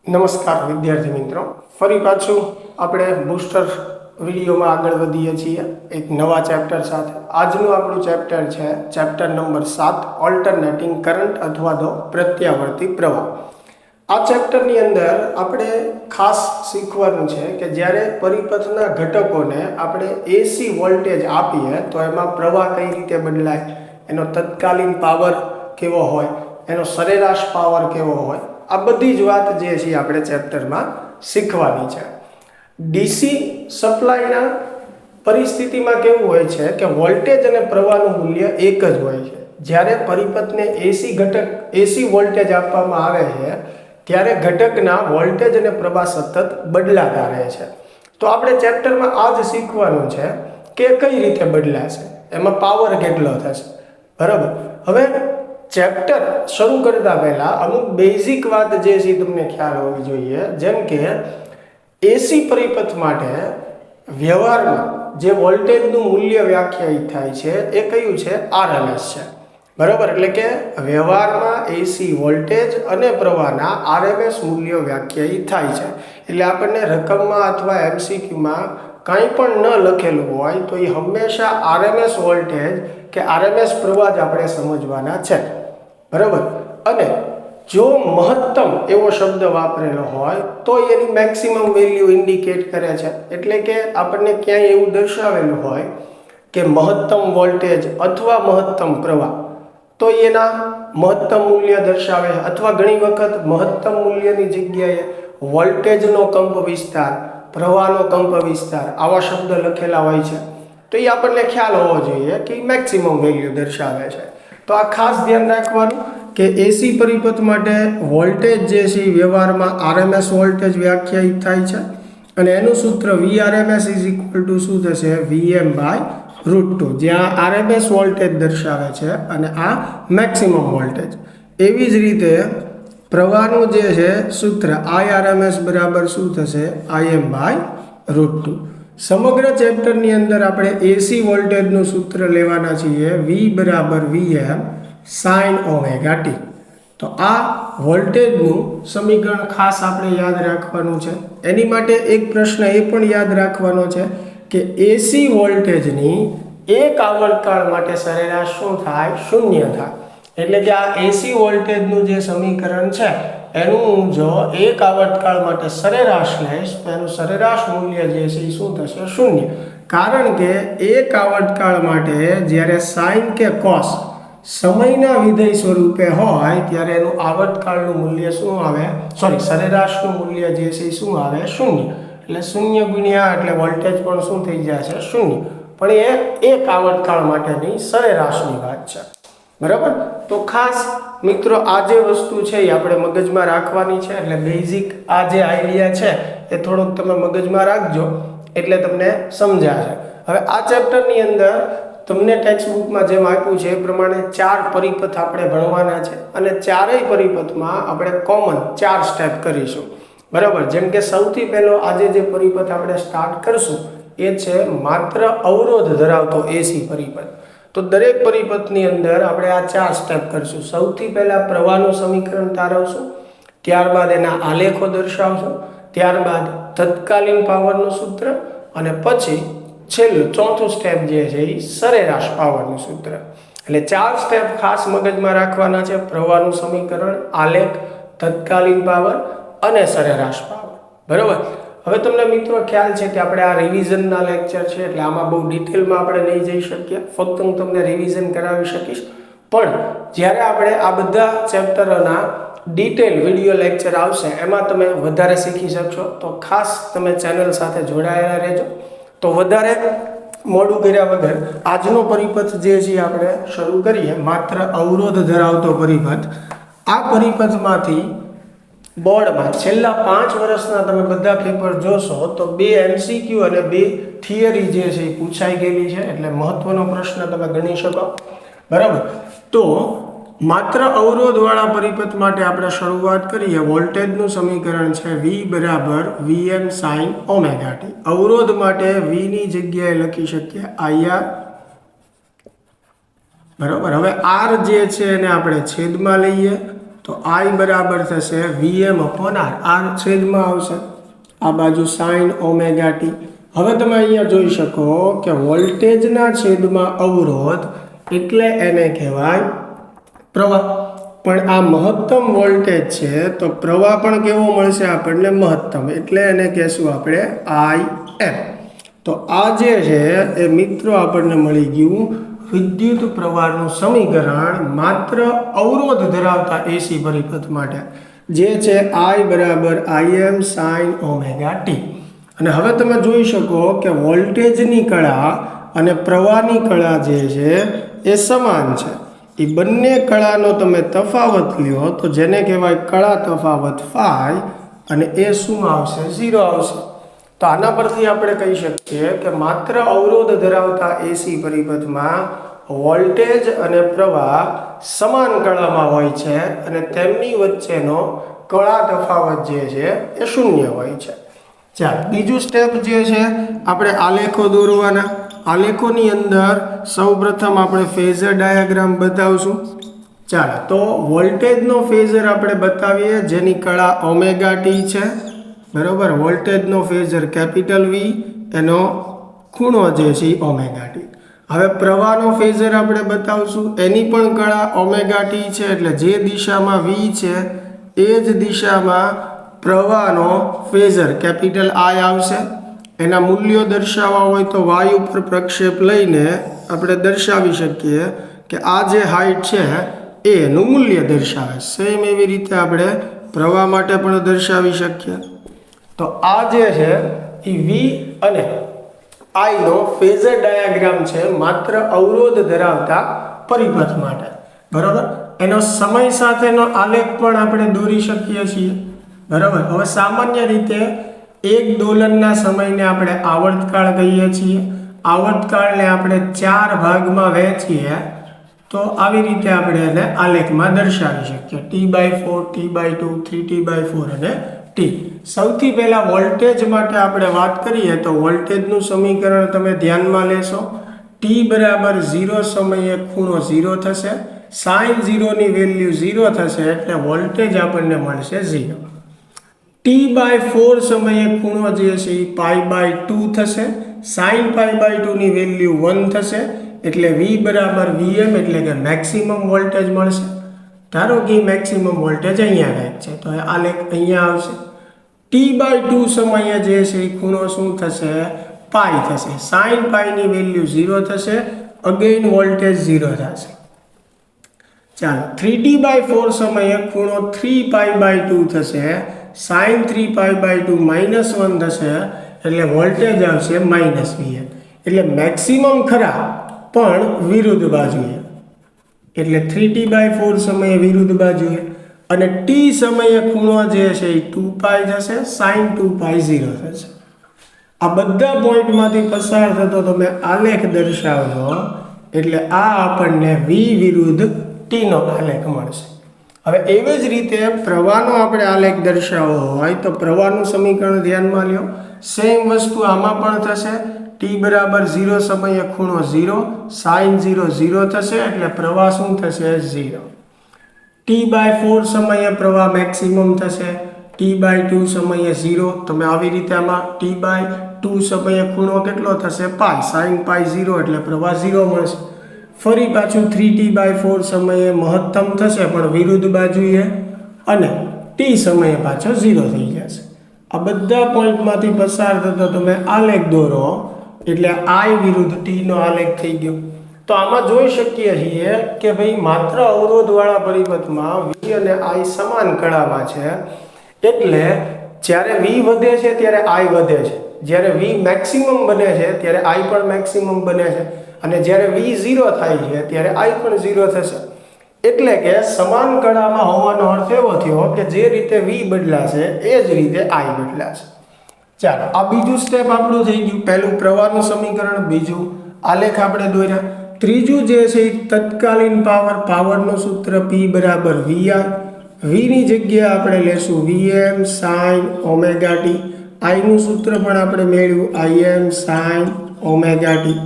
નમસ્કાર વિદ્યાર્થી મિત્રો, ફરી પાછું આપણે બૂસ્ટર વિડીયોમાં આગળ વધીએ છીએ એક નવા ચેપ્ટર સાથે. આજનું આપણું ચેપ્ટર છે ચેપ્ટર નંબર 7, ઓલ્ટરનેટિંગ કરંટ અથવા તો પ્રત્યાવર્તી પ્રવાહ. આ ચેપ્ટરની અંદર આપણે ખાસ શીખવાનું છે કે જ્યારે પરિપથના ઘટકોને આપણે એસી વોલ્ટેજ આપીએ તો એમાં પ્રવાહ કઈ રીતે બદલાય, એનો તત્કાલીન પાવર કેવો હોય, એનો સરેરાશ પાવર કેવો હોય, આ બધી જ વાત જે છે આપણે ચેપ્ટરમાં શીખવાની છે. ડીસી સપ્લાયના પરિસ્થિતિમાં કેવું હોય છે કે વોલ્ટેજ અને પ્રવાહનું મૂલ્ય એક જ હોય છે. જ્યારે પરિપથને એસી વોલ્ટેજ આપવામાં આવે છે ત્યારે ઘટકના વોલ્ટેજ અને પ્રવાહ સતત બદલાતા રહે છે. તો આપણે ચેપ્ટરમાં આ જ શીખવાનું છે કે કઈ રીતે બદલાશે, એમાં પાવર કેટલો થશે. બરાબર. હવે ચેપ્ટર શરૂ કરતા પહેલા અમુક બેઝિક વાત જે છે તમને ખ્યાલ હોવી જોઈએ. જેમ કે એસી પરિપથ માટે વ્યવહારમાં જે વોલ્ટેજનું મૂલ્ય વ્યાખ્યાયિત થાય છે એ કયું છે? આરએમએસ છે. બરાબર. એટલે કે વ્યવહારમાં એસી વોલ્ટેજ અને પ્રવાહના આરએમએસ મૂલ્યો વ્યાખ્યાયિત થાય છે. એટલે આપણને રકમમાં અથવા એમસીક્યુમાં કંઈ પણ ન લખેલું હોય તો એ હંમેશા આરએમએસ વોલ્ટેજ કે આરએમએસ પ્રવાહ જ આપણે સમજવાના છે. બરાબર. અને જો મહત્તમ એવો શબ્દ વાપરેલો હોય તો એની મેક્સિમમ વેલ્યુ ઇન્ડિકેટ કરે છે. એટલે કે આપણને ક્યાંય એવું દર્શાવેલું હોય કે મહત્તમ વોલ્ટેજ અથવા મહત્તમ પ્રવાહ તો એના મહત્તમ મૂલ્ય દર્શાવે, અથવા ઘણી વખત મહત્તમ મૂલ્યની જગ્યાએ વોલ્ટેજનો કંપ વિસ્તાર, પ્રવાહનો કંપ વિસ્તાર આવા શબ્દ લખેલા હોય છે. તો એ આપણને ખ્યાલ હોવો જોઈએ કે મેક્સિમમ વેલ્યુ દર્શાવે છે. તો આ ખાસ ધ્યાન રાખવાનું કે એસી પરિપથ માટે વોલ્ટેજ જે છે વ્યવહારમાં આરએમએસ વોલ્ટેજ વ્યાખ્યાયિત થાય છે અને એનું સૂત્ર VRMS શું થશે? Vm/√2, જ્યાં આરએમએસ વોલ્ટેજ દર્શાવે છે અને આ મેક્સિમમ વોલ્ટેજ. એવી જ રીતે પ્રવાહનું જે છે સૂત્ર IRMS બરાબર શું થશે? Im/√2. સમગ્ર ચેપ્ટરની અંદર આપણે એસી વોલ્ટેજનું સૂત્ર લેવાના છીએ V બરાબર Vm sin ઓમેગા t. તો આ વોલ્ટેજનું સમીકરણ ખાસ આપણે યાદ રાખવાનું છે. એની માટે એક પ્રશ્ન એ પણ યાદ રાખવાનો છે કે એસી વોલ્ટેજની એક આવર્તકાળ માટે સરેરાશ શું થાય? 0 થાય. એટલે કે આ એસી વોલ્ટેજનું જે સમીકરણ છે એનું જો એક આવર્તકાળ માટે સરેરાશ લઈશ તો એનું સરેરાશ મૂલ્ય જે છે એ શું થશે? 0. કારણ કે એક આવર્તકાળ માટે જ્યારે સાઇન કે કોસ સમયના વિધેય સ્વરૂપે હોય ત્યારે એનું આવર્તકાળનું મૂલ્ય શું આવે? સરેરાશનું મૂલ્ય જે છે એ શું આવે? 0. એટલે 0 ગુણ્યા એટલે વોલ્ટેજ પણ શું થઈ જશે? 0. પણ એ એક આવર્તકાળ માટેની સરેરાશની વાત છે. બરાબર. તો ખાસ મિત્રો આ જે વસ્તુ છે એ આપણે મગજમાં રાખવાની છે. એટલે બેઝિક આ જે આઈડિયા છે એ થોડોક તમે મગજમાં રાખજો એટલે તમને સમજાશે. હવે આ ચેપ્ટરની અંદર તમને ટેક્સ્ટ બુકમાં જેમ આપ્યું છે એ પ્રમાણે 4 પરિપથ આપણે ભણવાના છે અને ચારેય પરિપથમાં આપણે કોમન 4 સ્ટેપ કરીશું. બરાબર. જેમ કે સૌથી પહેલો આજે જે પરિપથ આપણે સ્ટાર્ટ કરશું એ છે માત્ર અવરોધ ધરાવતો એસી પરિપથ. તો દરેક પરિપથની અંદર આપણે આ 4 સ્ટેપ કરશું. સૌથી પહેલા પ્રવાહનું સમીકરણ તારવશું, ત્યારબાદ એના આલેખો દર્શાવશું, ત્યારબાદ તત્કાલીન પાવરનું સૂત્ર અને પછી છેલ્લું ચોથું સ્ટેપ જે છે એ સરેરાશ પાવરનું સૂત્ર. એટલે 4 સ્ટેપ ખાસ મગજમાં રાખવાના છે: પ્રવાહનું સમીકરણ, આલેખ, તત્કાલીન પાવર અને સરેરાશ પાવર. બરાબર. હવે તમને મિત્રો ખ્યાલ છે કે આપણે આ રિવિઝનના લેક્ચર છે એટલે આમાં બહુ ડિટેલમાં આપણે નહીં જઈ શકીએ. ફક્ત હું તમને રિવિઝન કરાવી શકીશ. પણ જ્યારે આપણે આ બધા ચેપ્ટરોના ડિટેલ વિડીયો લેક્ચર આવશે એમાં તમે વધારે શીખી શકશો. તો ખાસ તમે ચેનલ સાથે જોડાયેલા રહેજો. તો વધારે મોડું કર્યા વગર આજનો પરિપથ જે છે આપણે શરૂ કરીએ. માત્ર અવરોધ ધરાવતો પરિપથ. આ પરિપથમાંથી બોર્ડમાં છેલ્લા 5 વર્ષના તમે બધા પેપર જોશો તો 2 MCQ અને 2 થિયરી જે છે એ પૂછાઈ ગયેલી છે. એટલે મહત્વનો પ્રશ્ન તમે ગણી શકો. બરાબર. તો માત્ર અવરોધવાળા પરિપથ માટે આપણે શરૂઆત કરીએ. વોલ્ટેજનું સમીકરણ છે V બરાબર Vm sin ઓમેગા t. અવરોધ માટે V ની જગ્યાએ લખી શકીએ IR. બરાબર. હવે R જે છે એને આપણે છેદમાં લઈએ તો I બરાબર થશે Vm અપોન R. R છેદમાં આવશે, આ બાજુ સાઇન ઓમેગા ટી. હવે તમે અહીંયા જોઈ શકો કે વોલ્ટેજના છેદમાં અવરોધ એટલે એને કહેવાય પ્રવાહ. પણ આ મહત્તમ વોલ્ટેજ છે તો પ્રવાહ પણ કેવો મળશે આપણને? મહત્તમ. એટલે એને કહેશું આપણે Im. તો આ જે છે એ મિત્રો આપણને મળી ગયું વિદ્યુત પ્રવાહનું સમીકરણ માત્ર અવરોધ ધરાવતા એસી પરિપથ માટે, જે છે I બરાબર Im સાઇન ઓમેગા ટી. અને હવે તમે જોઈ શકો કે વોલ્ટેજની કળા અને પ્રવાહની કળા જે છે એ સમાન છે. એ બંને કળાનો તમે તફાવત લ્યો તો જેને કહેવાય કળા તફાવત ફાઈ, અને એ શું આવશે? 0 આવશે. તો આના પરથી આપણે કહી શકીએ કે માત્ર અવરોધ ધરાવતા એસી પરિપથમાં વોલ્ટેજ અને પ્રવાહ સમાન કળામાં હોય છે અને તેમની વચ્ચેનો કળા તફાવત જે છે એ શૂન્ય હોય છે. ચાલો બીજું સ્ટેપ જે છે આપણે આલેખો દોરવાના. આલેખોની અંદર સૌપ્રથમ આપણે ફેઝર ડાયાગ્રામ બતાવશું. ચાલો તો વોલ્ટેજનો ફેઝર આપણે બતાવીએ જેની કળા ઓમેગા ટી છે, બરાબર. વોલ્ટેજનો ફેઝર કેપિટલ V, એનો ખૂણો જે છે એ ઓમેગા ટી. હવે પ્રવાહનો ફેઝર આપણે બતાવશું, એની પણ કળા ઓમેગા ટી છે, એટલે જે દિશામાં V છે એ જ દિશામાં પ્રવાહનો ફેઝર કેપિટલ I આવશે. એના મૂલ્યો દર્શાવવા હોય તો y ઉપર પ્રક્ષેપ લઈને આપણે દર્શાવી શકીએ કે આ જે હાઈટ છે એ એનું મૂલ્ય દર્શાવે. સેમ એવી રીતે આપણે પ્રવાહ માટે પણ દર્શાવી શકીએ. તો આ જે છે એ V અને I નો ફેઝર ડાયાગ્રામ છે માત્ર અવરોધ ધરાવતા પરિપથ માટે, બરાબર. એનો સમય સાથેનો આલેખ પણ આપણે દોરી શકીએ છીએ, બરાબર. હવે સામાન્ય રીતે એક દોલનના સમયને આપણે આવર્તકાળ કહીએ છીએ. આવર્તકાળને આપણે 4 ભાગમાં વહેંચીએ તો આવી રીતે આપણે એને આલેખમાં દર્શાવી શકીએ. T/4, T/2, 3T/4 અને T. સૌથી પહેલા વોલ્ટેજ માટે આપણે વાત કરીએ તો વોલ્ટેજનું સમીકરણ તમે ધ્યાનમાં લેશો. T બરાબર 0 સમયે ખૂણો 0 થશે, સાઇન 0 ની વેલ્યુ 0 થશે એટલે વોલ્ટેજ આપણને મળશે 0. T/4 સમયે ખૂણો જે છે એ π/2 થશે, સાઇન π/2 ની વેલ્યુ 1 થશે એટલે V બરાબર Vm એટલે કે મેક્સિમમ વોલ્ટેજ મળશે. ધારો કે મેક્સિમમ વોલ્ટેજ અહીંયા રહે છે તો આ આલેખ અહીંયા આવશે. T/2 સમયે જે છે એ ખૂણો શું થશે? પાઈ થશે, સાઇન પાઈ ની વેલ્યુ 0 થશે, અગેઇન વોલ્ટેજ 0 થશે. ચાલો 3T/4 સમયે ખૂણો 3π/2 થશે, સાઇન 3π/2 -1 થશે એટલે વોલ્ટેજ આવશે -Vm. એટલે મેક્સિમમ ખરા પણ વિરુદ્ધ બાજુએ, એટલે 3T/4 સમયે વિરુદ્ધ બાજુએ. અને T સમયે ખૂણો જે છે એ 2π થશે, સાઇન 2π 0 થશે. આ બધા પોઈન્ટમાંથી પસાર થતો તમે આલેખ દર્શાવજો એટલે આ આપણને V વિરુદ્ધ T નો આલેખ મળશે. હવે એવી જ રીતે પ્રવાહનો આપણે આલેખ દર્શાવવો હોય તો પ્રવાહનું સમીકરણ ધ્યાનમાં લ્યો. સેમ વસ્તુ આમાં પણ થશે. T બરાબર 0 સમયે ખૂણો 0, સાઇન 0 0 થશે એટલે પ્રવાહ શું થશે? 0. T/4 સમયે પ્રવાહ મેક્સિમમ થશે, T/2 સમયે 0. તમે આવી રીતે આમાં T/2 સમયે ખૂણો કેટલો થશે? પાઈ, સાઇન પાઈ 0 એટલે પ્રવાહ 0 મળશે. ફરી પાછું 3T/4 સમયે મહત્તમ થશે પણ વિરુદ્ધ બાજુએ, અને T સમયે પાછો 0 થઈ જશે. આ બધા પોઈન્ટમાંથી પસાર થતો તમે આલેખ દોરો એટલે I વિરુદ્ધ T નો આલેખ થઈ ગયો. તો આમાં જોઈ શકીએ છીએ કે ભાઈ માત્ર અવરોધવાળા પરિપથમાં V અને I સમાન કળામાં છે, એટલે જ્યારે V વધે છે ત્યારે I વધે છે, જ્યારે V મેક્સિમમ બને છે ત્યારે I પણ મેક્સિમમ બને છે, અને જ્યારે V 0 થાય છે ત્યારે I પણ 0 થશે. એટલે કે સમાન કળામાં હોવાનો અર્થ એવો થયો કે જે રીતે V બદલાશે એ જ રીતે I બદલાશે. ચાલો આ બીજું સ્ટેપ આપણું થઈ ગયું. પહેલું પ્રવાહનું સમીકરણ, બીજું આલેખ આપણે દોર્યા. ત્રીજું જે છે તત્કાલીન પાવરનું સૂત્ર P બરાબર VI. V ની જગ્યાએ આપણે લેશું Vm sine omega T. I નું સૂત્ર પણ આપણે મેળવ્યું Im સાઇન ઓમેગા ટી.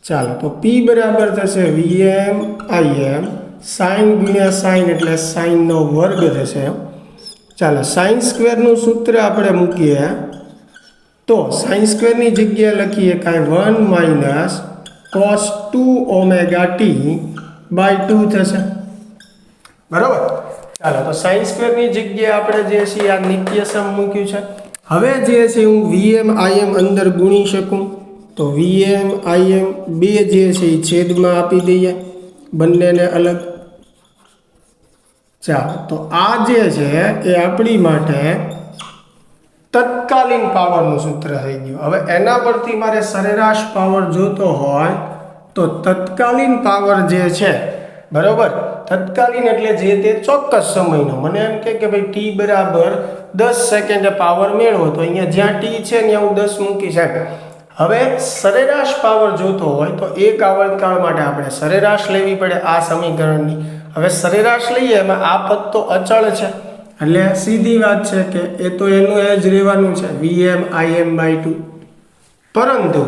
ચાલો તો P બરાબર થશે Vm Im સાઇન ગુણ્યા સાઇન એટલે સાઇનનો વર્ગ થશે. ચાલો સાઇન સ્ક્વેરનું સૂત્ર આપણે મૂકીએ તો સાઇન સ્ક્વેરની જગ્યાએ લખીએ કાંઈ 1 minus cos 2 omega t by 2 થશે. બરાબર. ચાલો તો સાઇન સ્ક્વેરની જગ્યાએ આપણે જે છે આ નિત્યસમ મૂક્યું છે. હવે જે છે હું Vm Im અંદર ગુણી શકું તો Vm Im બે જે છે એ છેદમાં આપી દઈએ બંનેને અલગ. ચાલો તો આ જે છે એ આપણી માટે તત્કાલીન પાવરનું સૂત્ર થઈ ગયું. હવે એના પરથી મારે સરેરાશ પાવર જોતો હોય તો તત્કાલીન પાવર જે છે બરાબર, તત્કાલીન એટલે જે તે ચોક્કસ સમયનો. મને એમ કે ભાઈ ટી બરાબર 10 સેકન્ડે પાવર મેળવો તો અહીંયા જ્યાં ટી છે ત્યાં હું 10 મૂકીશ. હવે સરેરાશ પાવર જોતો હોય તો એક આવર્તકાળ માટે આપણે સરેરાશ લેવી પડે આ સમીકરણની. હવે સરેરાશ લઈએ એમાં આ પદ તો અચળ છે એટલે સીધી વાત છે કે એ તો એનું એ જ રહેવાનું છે Vm Im બાય 2. પરંતુ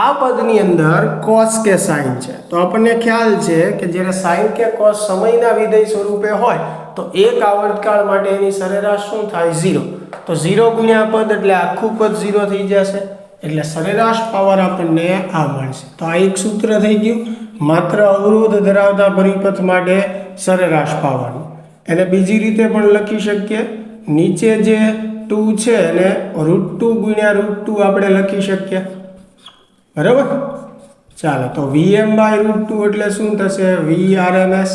આ પદની અંદર cos કે sin છે તો આપણને ખ્યાલ છે કે જ્યારે sin કે cos સમયના વિધેય સ્વરૂપે હોય તો એક આવર્તકાળ માટે એની સરેરાશ શું થાય 0. તો 0 ગુણ્યા પદ એટલે આખું પદ 0 થઈ જશે એટલે સરેરાશ પાવર આપણને આ મળશે. તો આ એક સૂત્ર થઈ ગયું માત્ર અવરોધ ધરાવતા પરિપથ માટે સરેરાશ પાવરનું. એને બીજી રીતે પણ લખી શકીએ. નીચે જે 2 છે એને √2 ગુણ્યા √2 આપણે લખી શકીએ. બરાબર. ચાલો તો Vm બાય √2 એટલે શું થશે Vrms,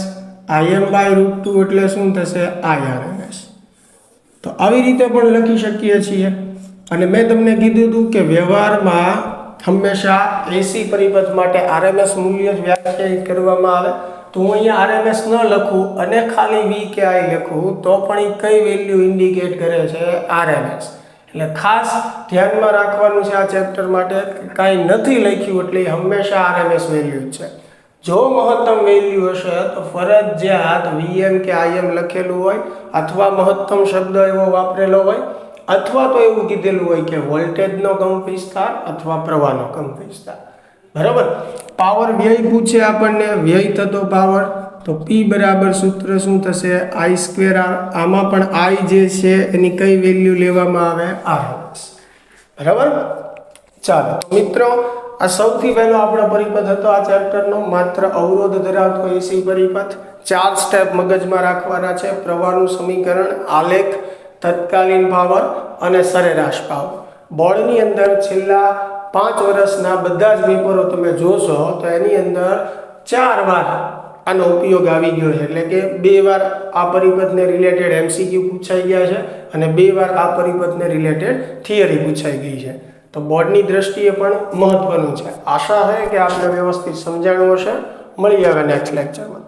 Im બાય √2 એટલે શું થશે Irms. તો આવી રીતે પણ લખી શકીએ છીએ. અને મેં તમને કીધું હતું કે વ્યવહારમાં હંમેશા એસી પરિપથ માટે RMS મૂલ્ય જ વ્યાખ્યાયિત કરવામાં આવે. તો હું અહીંયા RMS ન લખું અને ખાલી V કે I લખું તો પણ એ કઈ વેલ્યુ ઇન્ડિકેટ કરે છે RMS. એટલે ખાસ ધ્યાનમાં રાખવાનું છે આ ચેપ્ટર માટે કાંઈ નથી લખ્યું એટલે હંમેશા RMS વેલ્યુ જ છે. જો મહત્તમ વેલ્યુ હશે તો ફરજિયાત Vm કે Im લખેલું હોય અથવા મહત્તમ શબ્દ એવો વાપરેલો હોય અથવા તો એવું કીધેલું હોય કે વોલ્ટેજનો કંપ વિસ્તાર અથવા પ્રવાહનો કંપ વિસ્તાર. બરાબર. પાવર વ્યય પૂછે આપણને, વ્યય થતો પાવર તો P બરાબર સૂત્ર શું થશે I²R. આમાં પણ I જે છે એની કઈ વેલ્યુ લેવામાં આવે RMS. બરાબર. ચાલો મિત્રો આ સૌથી પહેલો આપણો પરિપથ હતો આ ચેપ્ટરનો, માત્ર અવરોધ ધરાવતો એસી પરિપથ. 4 સ્ટેપ મગજમાં રાખવાના છે: પ્રવાહનું સમીકરણ, આલેખ, તત્કાલીન પાવર અને સરેરાશ પાવર. બોર્ડની અંદર છેલ્લા 5 વર્ષના બધા જ પેપરો તમે જોશો તો એની અંદર 4 વાર આનો ઉપયોગ આવી ગયો છે. એટલે કે 2 વાર આ પરિપથને રિલેટેડ MCQ પૂછાઈ ગયા છે અને 2 વાર આ પરિપથને રિલેટેડ થિયરી પૂછાઈ ગઈ છે. તો બોર્ડની દ્રષ્ટિએ પણ મહત્વનું છે. આશા છે કે આપણે વ્યવસ્થિત સમજાણું હશે. મળીએ હવે નેક્સ્ટ લેક્ચરમાં.